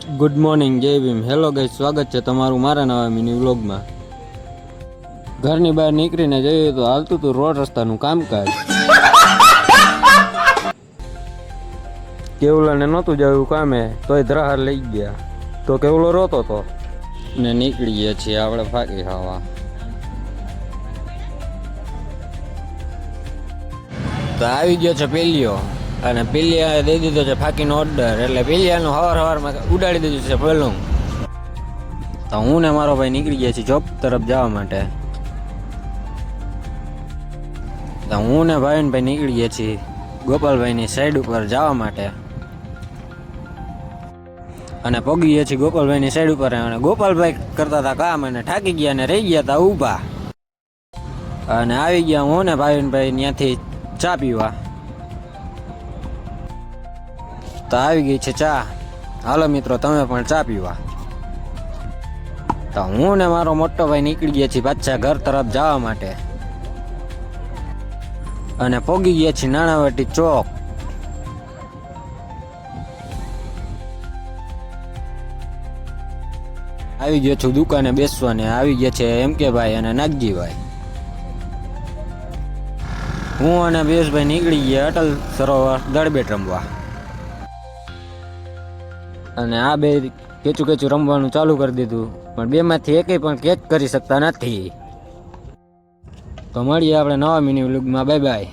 Good morning, જય Bhim. Hello guys, સ્વાગત છે તમારું મારા નવા મિની વ્લોગમાં. ઘરની બહાર નીકળીને જઈએ તો હાલતું હતું રોડ રસ્તાનું કામકાજ. કેવલાને નહોતું જવું કામે, તોય ધરાહાર લઈ ગયા. તો કેવલો રોતો હતો ને નીકળી ગયા છીએ આપણે ફાકી ખાવા. તો આવી ગયો છે પેલીઓ, અને પેલિયા દઈ દીધો છે ફાકીનો ઓર્ડર, એટલે પેલિયાનું હવારમાં ઉડાડી દીધું છે પલંગ. તો હું ને મારો ભાઈ નીકળી ગયા છીએ જોબ તરફ જવા માટે. તો હું ને ભાઈ નીકળી ગયા છીએ ગોપાલભાઈની સાઈડ ઉપર જવા માટે, અને પગી ગયા છીએ ગોપાલભાઈની સાઈડ ઉપર. અને ગોપાલભાઈ કરતા હતા કામ અને થાકી ગયા અને રહી ગયા હતા ઊભા. અને આવી ગયા હું ને ભાઈ ત્યાંથી ચા પીવા. તો આવી ગઈ છે ચા. હાલો મિત્રો, તમે પણ ચા પીવા. તો હું ને મારો મોટો ભાઈ નીકળી ગયા છીએ પાછા ઘર તરફ જવા માટે, અને પોગી ગયા છીએ નાણાવટી ચોક. આવી ગયો છું દુકાને બેસવાને. આવી ગયા છે એમ કે ભાઈ અને નાગજીભાઈ. હું અને બેસભાઈ નીકળી ગયા અટલ સરોવર દળબેટ રમવા. અને આ બે કેચું કેચું રમવાનું ચાલુ કરી દીધું, પણ બેમાંથી એકેય પણ કેચ કરી શકતા નથી. તો મળીએ આપણે નવા મિની વ્લોગમાં. Bye bye.